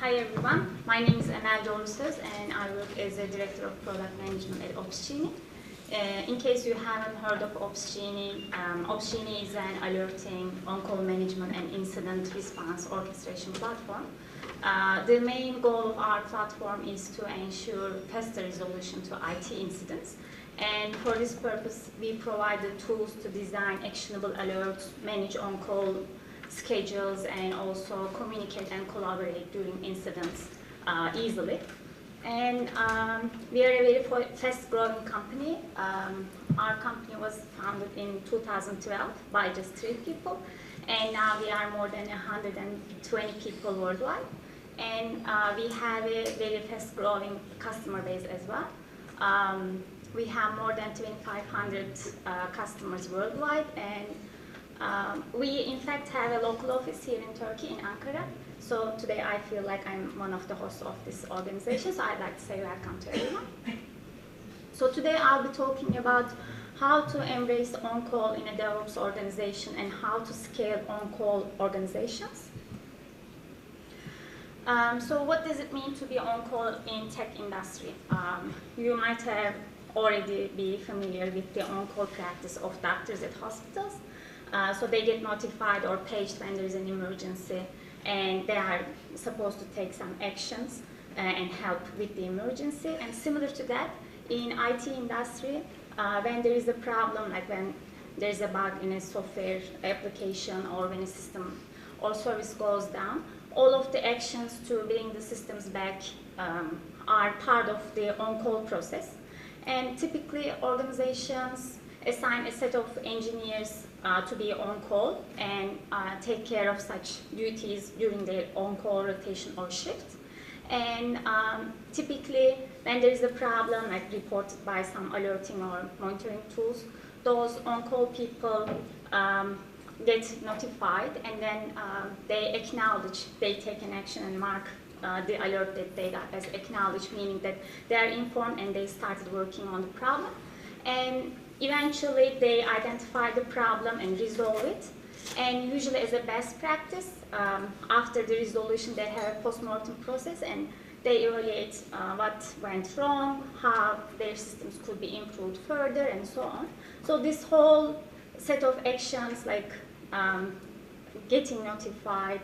Hi everyone, my name is Emel DOÐRUSÖZ and I work as a Director of Product Management at Opsgenie. In case you haven't heard of Opsgenie, Opsgenie is an alerting, on-call management and incident response orchestration platform. The main goal of our platform is to ensure faster resolution to IT incidents. And for this purpose, we provide the tools to design actionable alerts, manage on-call schedules, and also communicate and collaborate during incidents easily. And we are a very fast-growing company. Our company was founded in 2012 by just 3 people, and now we are more than 120 people worldwide. And we have a very fast-growing customer base as well. We have more than 2,500 customers worldwide, and we in fact have a local office here in Turkey, in Ankara. So today I feel like I'm one of the hosts of this organization, so I'd like to say welcome to everyone. So today I'll be talking about how to embrace on-call in a DevOps organization and how to scale on-call organizations. So what does it mean to be on-call in tech industry? You might have already be familiar with the on-call practice of doctors at hospitals. So they get notified or paged when there is an emergency, and they are supposed to take some actions and help with the emergency. And similar to that, in IT industry, when there is a problem, like when there is a bug in a software application or when a system or service goes down, all of the actions to bring the systems back are part of the on-call process. And typically, organizations assign a set of engineers to be on call and take care of such duties during their on-call rotation or shift. And typically, when there is a problem, like reported by some alerting or monitoring tools, those on-call people get notified, and then they acknowledge, they take an action and mark the alert that they got as acknowledged, meaning that they are informed and they started working on the problem. And eventually, they identify the problem and resolve it. And usually, as a best practice, after the resolution, they have a post-mortem process and they evaluate what went wrong, how their systems could be improved further, and so on. So this whole set of actions, like getting notified,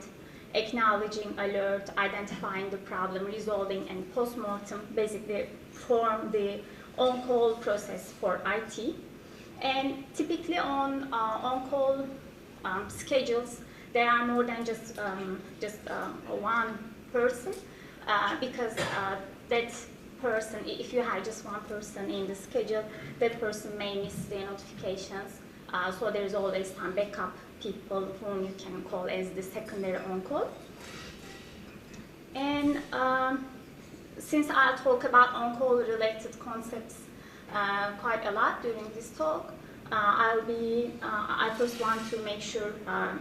acknowledging alert, identifying the problem, resolving, and post-mortem, basically form the on-call process for IT. And typically on on-call schedules, there are more than just one person, because that person, if you have just one person in the schedule, that person may miss the notifications. So there's always some backup people whom you can call as the secondary on-call. And since I'll talk about on-call related concepts quite a lot during this talk, I first want to make sure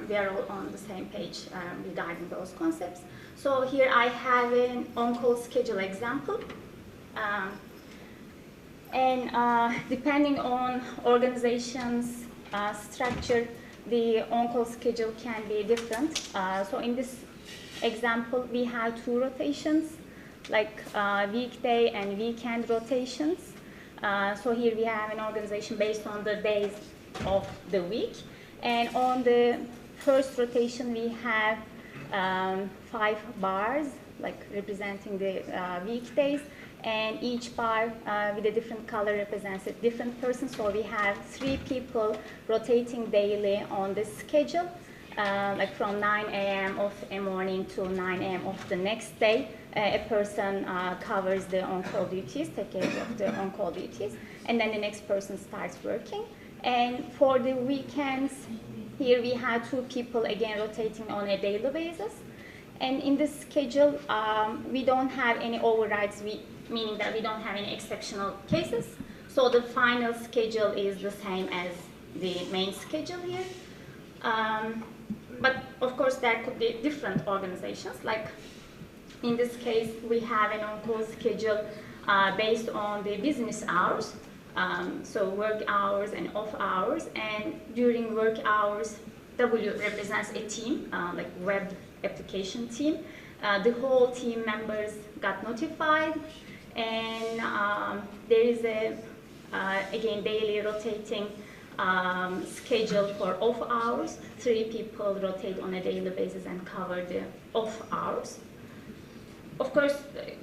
we are all on the same page regarding those concepts. So here I have an on-call schedule example. Depending on organization's structure, the on-call schedule can be different. So in this example, we have 2 rotations, like weekday and weekend rotations. So here we have an organization based on the days of the week. And on the first rotation, we have 5 bars, like representing the weekdays. And each bar with a different color represents a different person. So we have 3 people rotating daily on this schedule, like from 9 a.m. of a morning to 9 a.m. of the next day. A person covers the on-call duties, take care of the on-call duties, and then the next person starts working. And for the weekends, here we have 2 people again rotating on a daily basis. And in this schedule, we don't have any overrides, meaning that we don't have any exceptional cases. So the final schedule is the same as the main schedule here. But of course, there could be different organizations. Like in this case, we have an on-call schedule based on the business hours. So work hours and off hours. And during work hours, W represents a team, like web application team. the whole team members got notified, and there is a, again, daily rotating schedule for off hours. 3 people rotate on a daily basis and cover the off hours. Of course,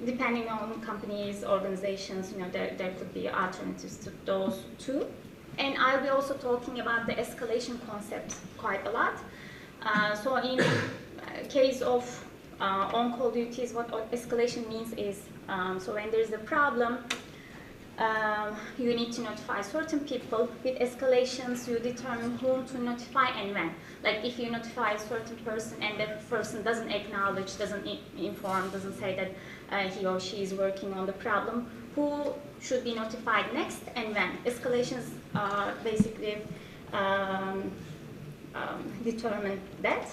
depending on companies, organizations, there could be alternatives to those two. And I'll be also talking about the escalation concept quite a lot. So in case of on-call duties, what escalation means is, so when there's a problem, you need to notify certain people. With escalations, you determine whom to notify and when. Like if you notify a certain person and that person doesn't acknowledge, doesn't inform, doesn't say that he or she is working on the problem, who should be notified next and when. Escalations basically determine that.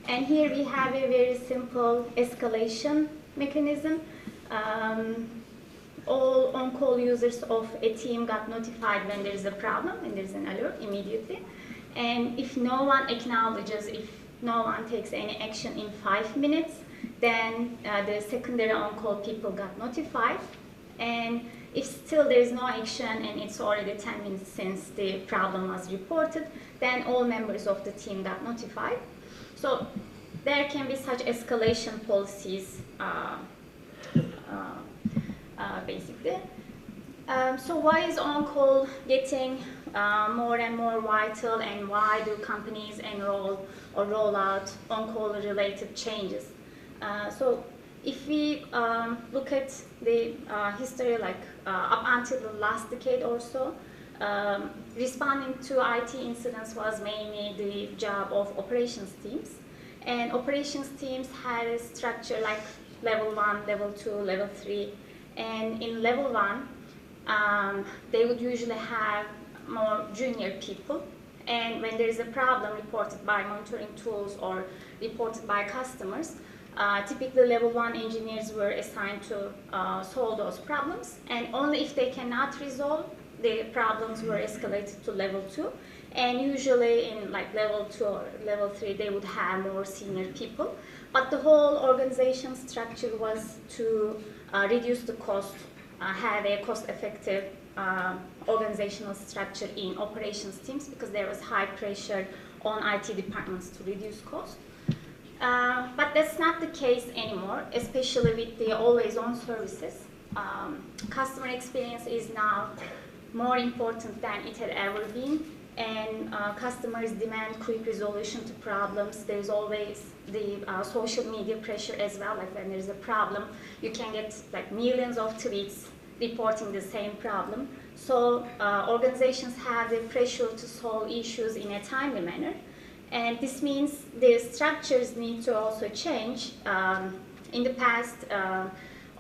And here we have a very simple escalation mechanism. All on-call users of a team got notified when there is a problem and there is an alert immediately. And if no one acknowledges, if no one takes any action in 5 minutes, then the secondary on-call people got notified. And if still there is no action and it's already 10 minutes since the problem was reported, then all members of the team got notified. So there can be such escalation policies basically. So why is on-call getting more and more vital, and why do companies enroll or roll out on-call related changes? So if we look at the history, like up until the last decade or so, responding to IT incidents was mainly the job of operations teams. And operations teams had a structure like level 1, level 2, level 3. And in level 1, they would usually have more junior people. And when there is a problem reported by monitoring tools or reported by customers, typically level 1 engineers were assigned to solve those problems. And only if they cannot resolve, the problems were escalated to level 2. And usually in like level 2 or level 3, they would have more senior people. But the whole organization structure was to reduce the cost, have a cost-effective organizational structure in operations teams, because there was high pressure on IT departments to reduce cost. But that's not the case anymore, especially with the always-on services. Customer experience is now more important than it had ever been, and customers demand quick resolution to problems. There's always the social media pressure as well. Like when there's a problem, you can get like millions of tweets reporting the same problem. So organizations have the pressure to solve issues in a timely manner. And this means the structures need to also change. In the past,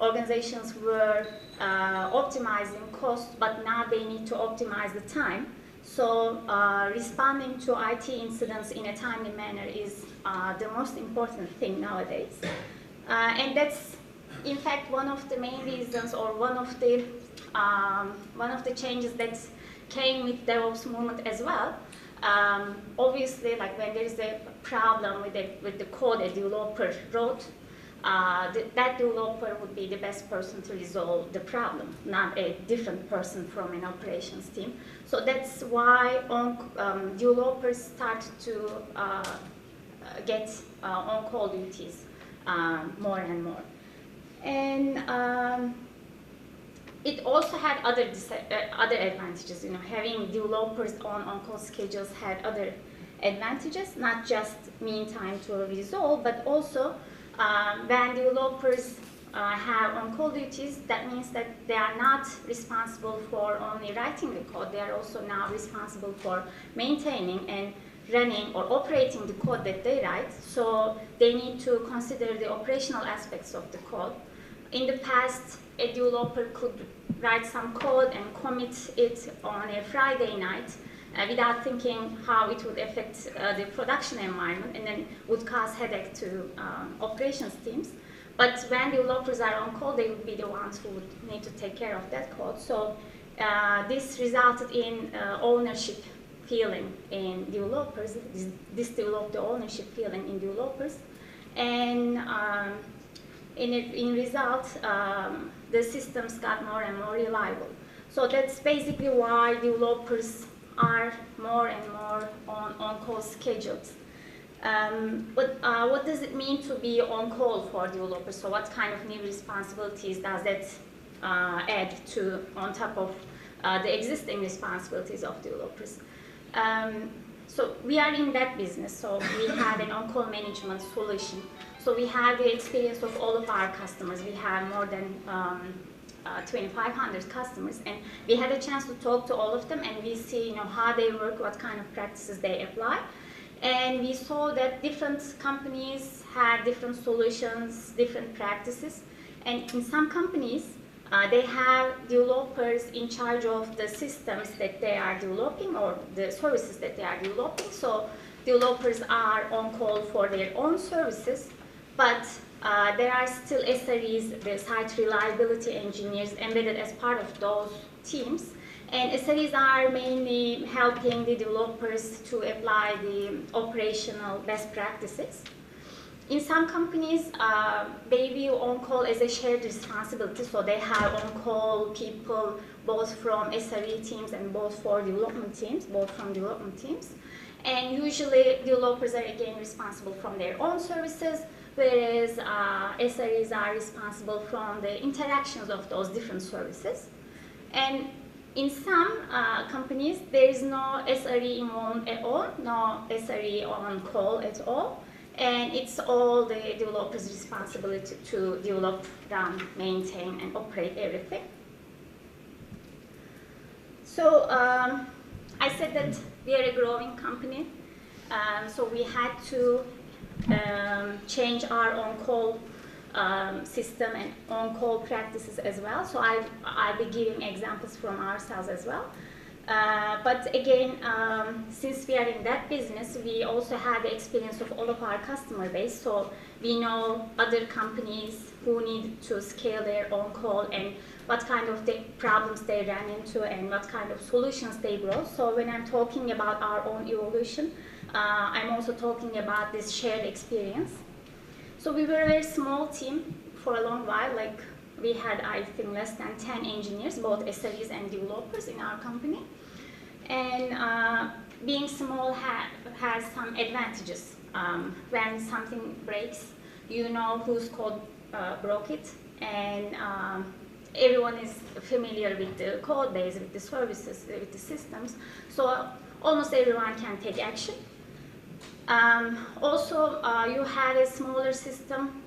organizations were optimizing cost, but now they need to optimize the time. So responding to IT incidents in a timely manner is the most important thing nowadays. And that's, in fact, one of the main reasons, or one of the changes that came with DevOps movement as well. Obviously, like when there is a problem with the code a developer wrote, that developer would be the best person to resolve the problem, not a different person from an operations team. So that's why developers start to get on-call duties more and more. And it also had other advantages. Having developers on-call schedules had other advantages, not just mean time to resolve, but also when developers have on-call duties, that means that they are not responsible for only writing the code. They are also now responsible for maintaining and running or operating the code that they write. So they need to consider the operational aspects of the code. In the past, a developer could write some code and commit it on a Friday night without thinking how it would affect the production environment, and then would cause headache to operations teams. But when developers are on call, they would be the ones who would need to take care of that code. So this resulted in ownership feeling in developers. This developed the ownership feeling in developers. And in result, the systems got more and more reliable. So that's basically why developers are more and more on-call schedules. But what does it mean to be on-call for developers? So what kind of new responsibilities does that add to on top of the existing responsibilities of developers? So we are in that business, so we have an on-call management solution. So we have the experience of all of our customers. We have more than 2,500 customers, and we had a chance to talk to all of them, and we see how they work, what kind of practices they apply. And we saw that different companies had different solutions, different practices. And in some companies, they have developers in charge of the systems that they are developing or the services that they are developing. So developers are on call for their own services, but there are still SREs, the site reliability engineers, embedded as part of those teams. And SREs are mainly helping the developers to apply the operational best practices. In some companies, they view on-call as a shared responsibility, so they have on-call people both from SRE teams and both from development teams. And usually, developers are again responsible from their own services, whereas SREs are responsible from the interactions of those different services. And in some companies, there is no SRE involved at all, no SRE on call at all. And it's all the developer's responsibility to develop, run, maintain, and operate everything. So I said that we are a growing company, so we had to change our on-call system and on-call practices as well. So I'll be giving examples from ourselves as well. But again, since we are in that business, we also have the experience of all of our customer base. So we know other companies who need to scale their on-call and what kind of problems they ran into and what kind of solutions they brought. So when I'm talking about our own evolution, I'm also talking about this shared experience. So we were a very small team for a long while, like we had, I think, less than 10 engineers, both SREs and developers in our company. And being small has some advantages. When something breaks, you know whose code broke it, and everyone is familiar with the code base, with the services, with the systems. So almost everyone can take action. Also, you have a smaller system.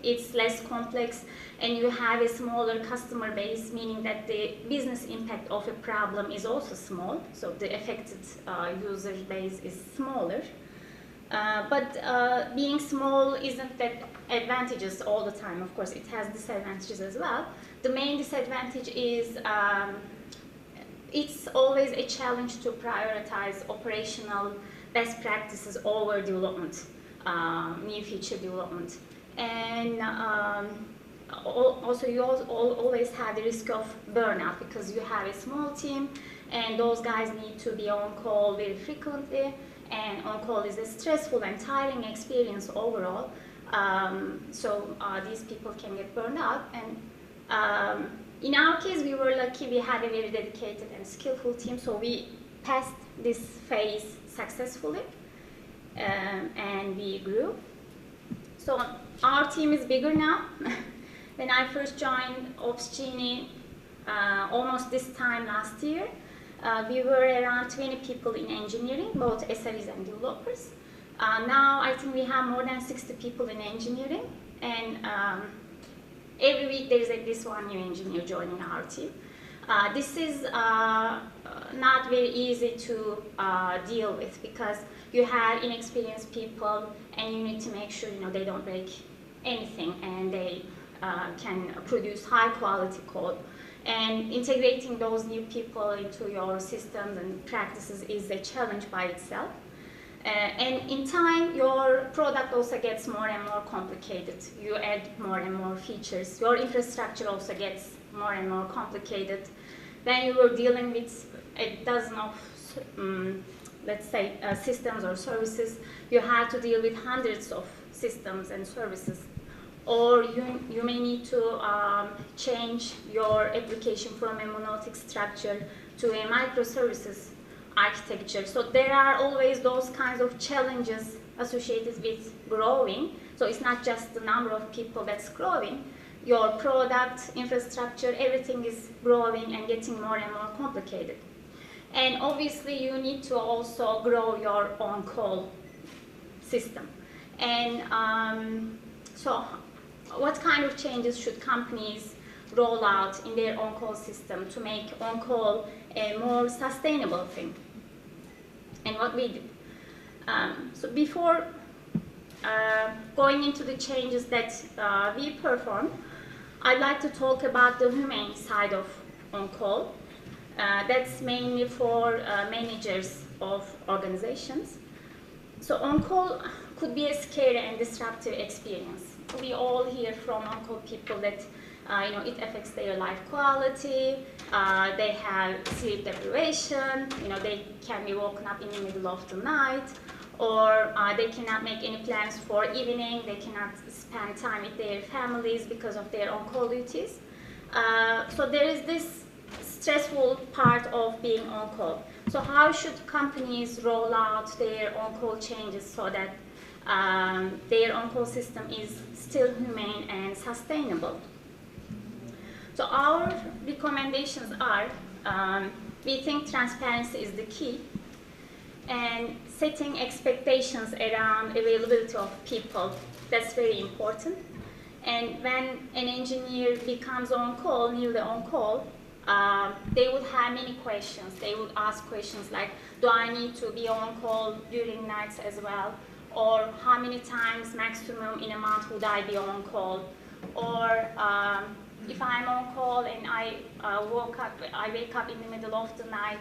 It's less complex, and you have a smaller customer base, meaning that the business impact of a problem is also small, so the affected user base is smaller. But being small isn't that advantageous all the time. Of course, it has disadvantages as well. The main disadvantage is it's always a challenge to prioritize operational best practices over development, new feature development. And also you always have the risk of burnout because you have a small team and those guys need to be on call very frequently, and on call is a stressful and tiring experience overall. So these people can get burned out. And in our case, we were lucky, we had a very dedicated and skillful team, so we passed this phase successfully and we grew. So our team is bigger now. When I first joined DevOpsDays almost this time last year, we were around 20 people in engineering, both SREs and developers. Now I think we have more than 60 people in engineering, and every week there is at least one new engineer joining our team. This is not very easy to deal with because you have inexperienced people and you need to make sure they don't break anything and they can produce high quality code. And integrating those new people into your systems and practices is a challenge by itself. And in time, your product also gets more and more complicated. You add more and more features. Your infrastructure also gets more and more complicated. Then you were dealing with a dozen of, let's say, systems or services. You had to deal with hundreds of systems and services or you may need to change your application from a monolithic structure to a microservices architecture. So there are always those kinds of challenges associated with growing. So it's not just the number of people that's growing. Your product, infrastructure, everything is growing and getting more and more complicated. And obviously you need to also grow your on-call system. And so what kind of changes should companies roll out in their on-call system to make on-call a more sustainable thing? And what we do. So before going into the changes that we perform, I'd like to talk about the humane side of on-call. That's mainly for managers of organizations. So on-call could be a scary and disruptive experience. We all hear from on-call people that it affects their life quality, they have sleep deprivation, they can be woken up in the middle of the night, or they cannot make any plans for evening, they cannot spend time with their families because of their on-call duties. So there is this stressful part of being on-call. So how should companies roll out their on-call changes so that their on-call system is still humane and sustainable? So our recommendations are, we think transparency is the key, and setting expectations around availability of people, that's very important. And when an engineer becomes on-call, newly on-call, they would have many questions. They would ask questions like, do I need to be on-call during nights as well? Or how many times maximum in a month would I be on-call? Or if I'm on-call and I wake up in the middle of the night,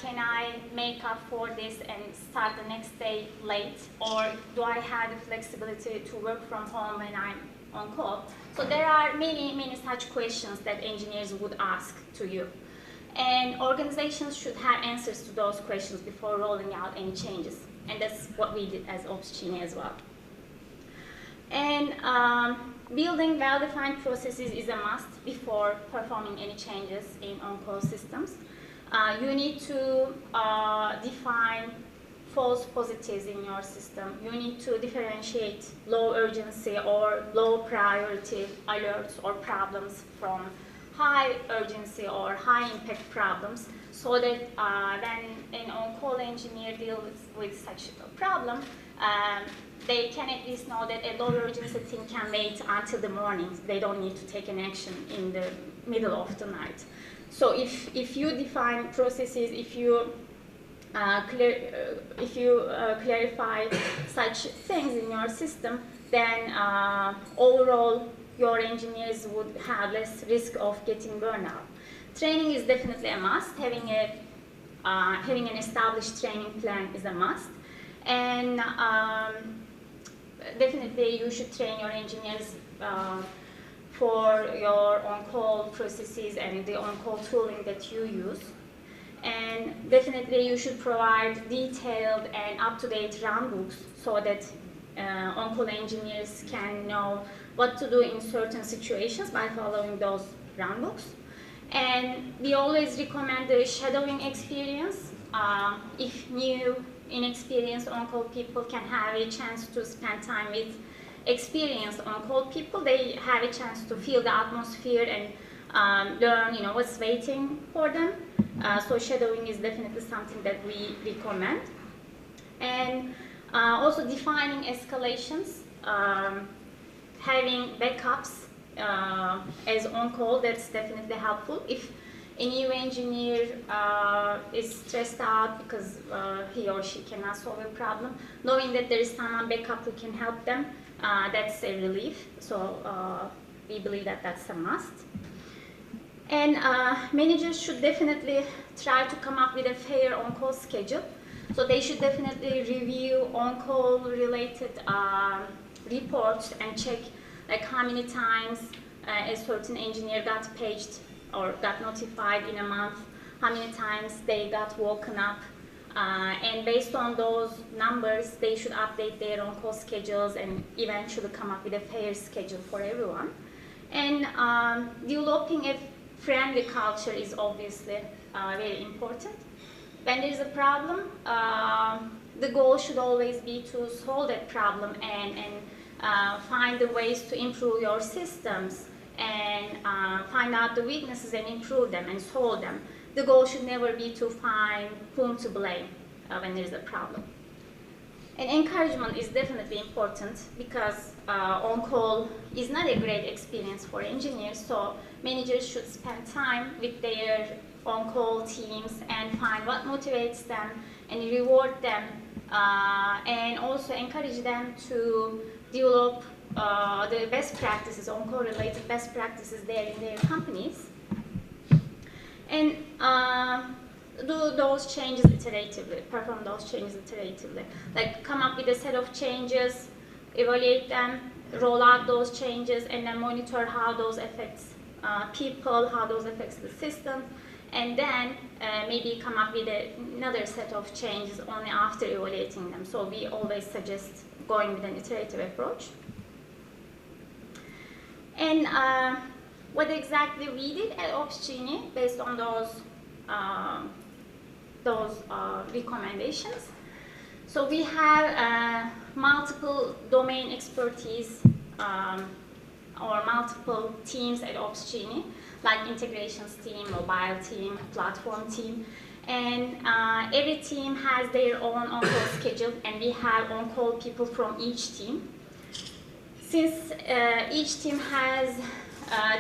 can I make up for this and start the next day late? Or do I have the flexibility to work from home when I'm on call? So there are many such questions that engineers would ask to you. And organizations should have answers to those questions before rolling out any changes. And that's what we did as Opsgenie as well. And building well-defined processes is a must before performing any changes in on-call systems. You need to define false positives in your system. You need to differentiate low urgency or low priority alerts or problems from high urgency or high impact problems, so that when an on-call engineer deals with such a problem, they can at least know that a low urgency thing can wait until the morning. They don't need to take an action in the middle of the night. So if you define processes, if you clarify such things in your system, then overall your engineers would have less risk of getting burnout. Training is definitely a must. Having an established training plan is a must. And definitely you should train your engineers for your on-call processes and the on-call tooling that you use. And definitely you should provide detailed and up-to-date runbooks so that on-call engineers can know what to do in certain situations by following those runbooks. And we always recommend the shadowing experience. If new, inexperienced on-call people can have a chance to spend time with experienced on-call people, they have a chance to feel the atmosphere and learn, what's waiting for them. So shadowing is definitely something that we recommend. And also defining escalations, having backups as on-call, that's definitely helpful. If a new engineer is stressed out because he or she cannot solve a problem, knowing that there is someone backup who can help them, that's a relief. So we believe that that's a must. And managers should definitely try to come up with a fair on-call schedule. So they should definitely review on-call related reports and check like how many times a certain engineer got paged or got notified in a month, how many times they got woken up, And based on those numbers, they should update their on-call schedules and eventually come up with a fair schedule for everyone. And developing a friendly culture is obviously very important. When there is a problem, the goal should always be to solve that problem and find the ways to improve your systems and find out the weaknesses and improve them and solve them. The goal should never be to find whom to blame when there is a problem. And encouragement is definitely important because on-call is not a great experience for engineers, so managers should spend time with their on-call teams and find what motivates them and reward them and also encourage them to develop the best practices, on-call related best practices there in their companies. And do those changes iteratively, perform those changes iteratively. Like come up with a set of changes, evaluate them, roll out those changes, and then monitor how those affects people, how those affects the system, and then maybe come up with another set of changes only after evaluating them. So we always suggest going with an iterative approach. And what exactly we did at DevOpsGenie based on those recommendations. So we have multiple domain expertise or multiple teams at DevOpsGenie, like integrations team, mobile team, platform team, and every team has their own on-call schedule, and we have on-call people from each team. Since each team has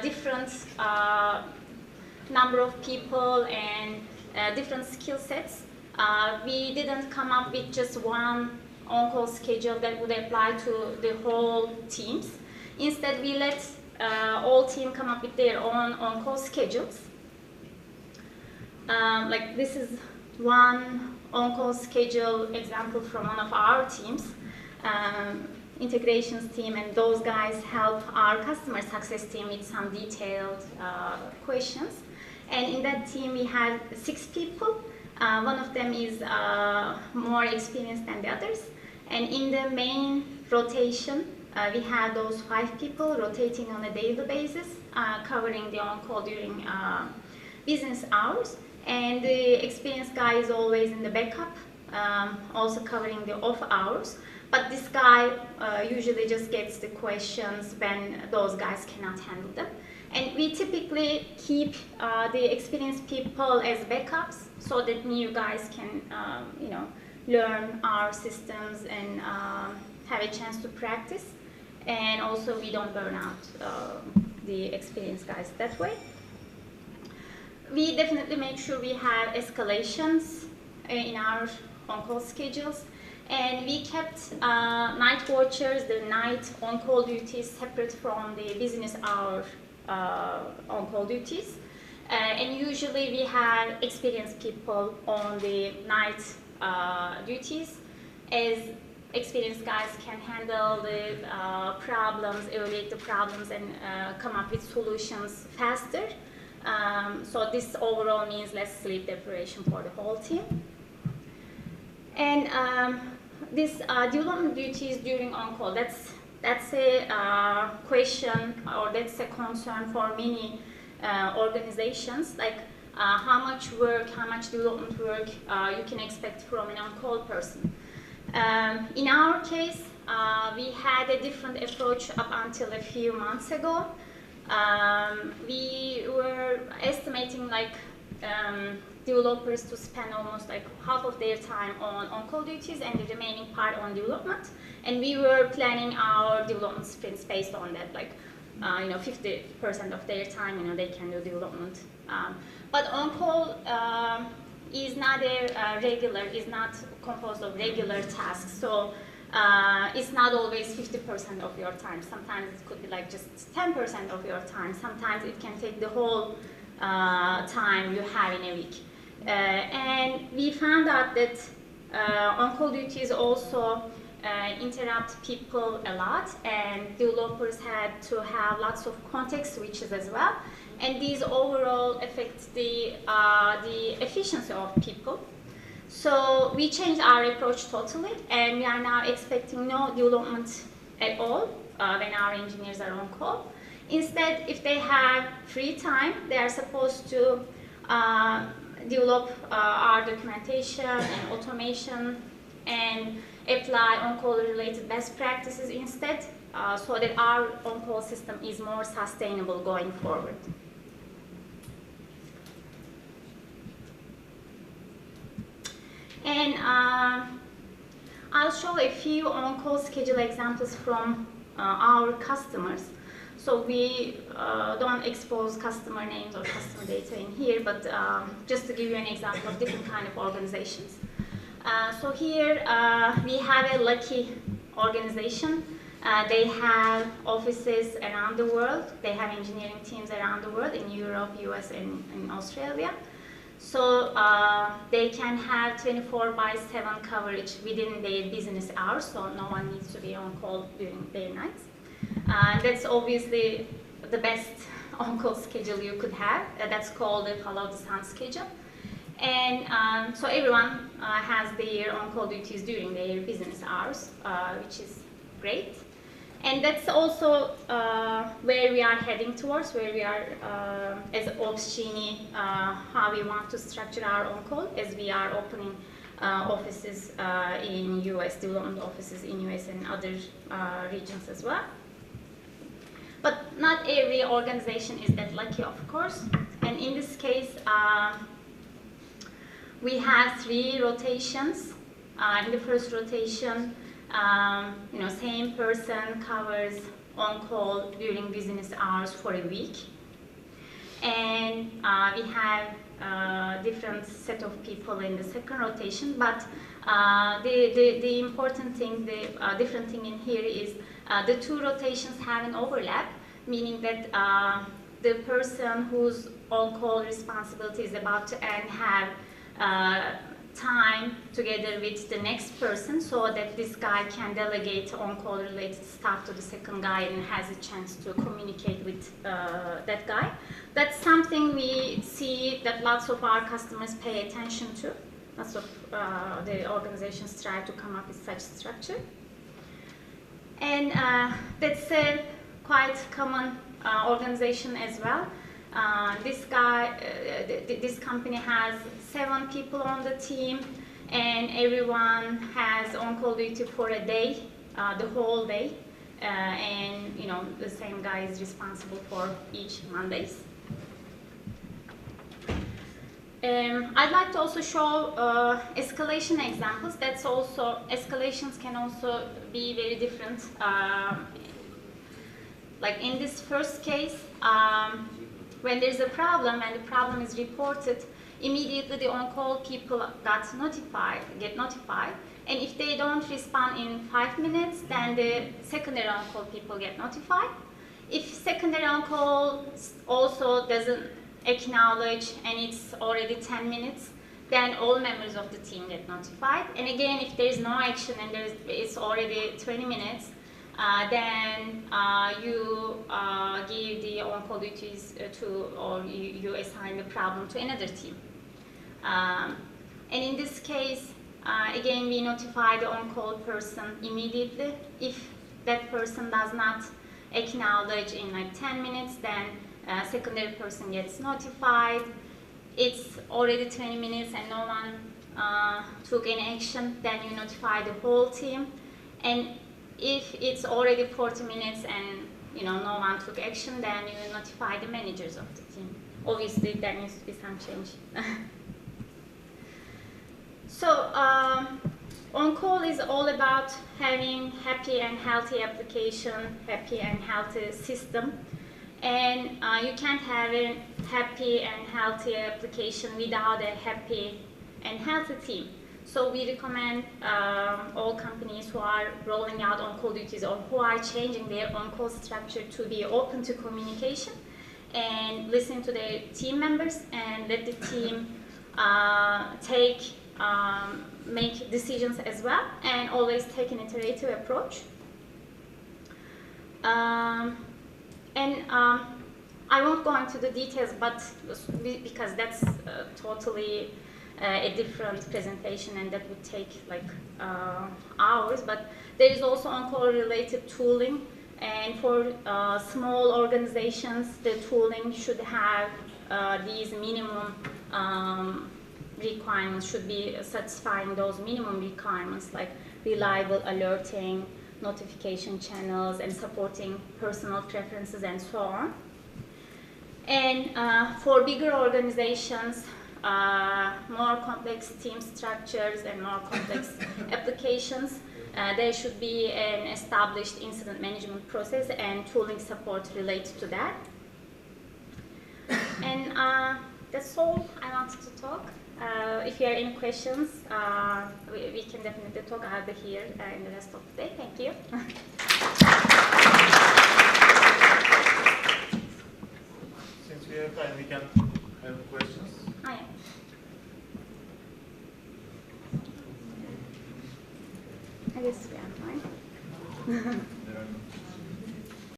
different number of people and different skill sets, we didn't come up with just one on-call schedule that would apply to the whole teams. Instead, we let all teams come up with their own on-call schedules. Like this is one on-call schedule example from one of our teams. Integrations team, and those guys help our customer success team with some detailed questions. And in that team we had 6 people. One of them is more experienced than the others. And in the main rotation, we had those 5 people rotating on a daily basis, covering the on-call during business hours. And the experienced guy is always in the backup, also covering the off hours. But this guy usually just gets the questions when those guys cannot handle them. And we typically keep the experienced people as backups so that new guys can, learn our systems and have a chance to practice. And also we don't burn out the experienced guys that way. We definitely make sure we have escalations in our on-call schedules. And we kept night watchers, the night on-call duties, separate from the business hour on-call duties. And usually we have experienced people on the night duties, as experienced guys can handle the problems, evaluate the problems, and come up with solutions faster. So this overall means less sleep deprivation for the whole team. And this development duties during on-call, that's a question, or that's a concern for many organizations, like how much work, how much development work you can expect from an on-call person. In our case, we had a different approach up until a few months ago. We were estimating like developers to spend almost like half of their time on-call duties and the remaining part on development. And we were planning our development sprints based on that, like 50% of their time, they can do development. But on-call is not is not composed of regular tasks. So it's not always 50% of your time. Sometimes it could be like just 10% of your time. Sometimes it can take the whole time you have in a week. And we found out that on-call duties also interrupt people a lot, and developers had to have lots of context switches as well. And these overall affect the efficiency of people. So we changed our approach totally, and we are now expecting no development at all when our engineers are on call. Instead, if they have free time, they are supposed to develop our documentation and automation and apply on-call related best practices instead, so that our on-call system is more sustainable going forward. And I'll show a few on-call schedule examples from our customers. So we don't expose customer names or customer data in here, but just to give you an example of different kind of organizations. So here we have a lucky organization. They have offices around the world. They have engineering teams around the world, in Europe, US, and in Australia. So they can have 24/7 coverage within their business hours, so no one needs to be on call during their nights. That's obviously the best on-call schedule you could have. That's called the follow the sun schedule. And so everyone has their on-call duties during their business hours, which is great. And that's also where we are heading towards, where we are, as Ops Genie, how we want to structure our on-call, as we are opening offices in US, development offices in US and other regions as well. But not every organization is that lucky, of course. And in this case, we have 3 rotations. In the first rotation, same person covers on call during business hours for a week. And we have different set of people in the second rotation, but the important thing, the different thing in here is the 2 rotations have an overlap, meaning that the person whose on-call responsibility is about to end have time together with the next person, so that this guy can delegate on-call related stuff to the second guy and has a chance to communicate with that guy. That's something we see that lots of our customers pay attention to. Lots of the organizations try to come up with such structure. And that's a quite common organization as well. This company has 7 people on the team, and everyone has on-call duty for a day, the whole day, and the same guy is responsible for each Mondays. I'd like to also show escalation examples. That's also, escalations can also be very different. Like in this first case, when there's a problem and the problem is reported, immediately the on-call people get notified. And if they don't respond in 5 minutes, then the secondary on-call people get notified. If secondary on-call also doesn't acknowledge and it's already 10 minutes, then all members of the team get notified. And again, if there's no action and it's already 20 minutes, then you give the on-call duties or you assign the problem to another team. And in this case, again, we notify the on-call person immediately. If that person does not acknowledge in like 10 minutes, then secondary person gets notified. It's already 20 minutes and no one took any action, then you notify the whole team. And if it's already 40 minutes and no one took action, then you notify the managers of the team. Obviously, there needs to be some change. So, on-call is all about having happy and healthy application, happy and healthy system. And you can't have a happy and healthy application without a happy and healthy team. So we recommend all companies who are rolling out on-call duties or who are changing their on-call structure to be open to communication and listen to their team members and let the team make decisions as well, and always take an iterative approach. I won't go into the details, but because that's totally a different presentation, and that would take like hours. But there is also on-call related tooling, and for small organizations, the tooling should have these minimum requirements, should be satisfying those minimum requirements, like reliable alerting, notification channels, and supporting personal preferences, and so on. And for bigger organizations, more complex team structures and more complex applications, there should be an established incident management process and tooling support related to that. And that's all I wanted to talk. If you have any questions, we can definitely talk. I'll be here in the rest of the day. Thank you. Since we have time, we can have questions. Oh, yeah. I guess we are fine. There are no.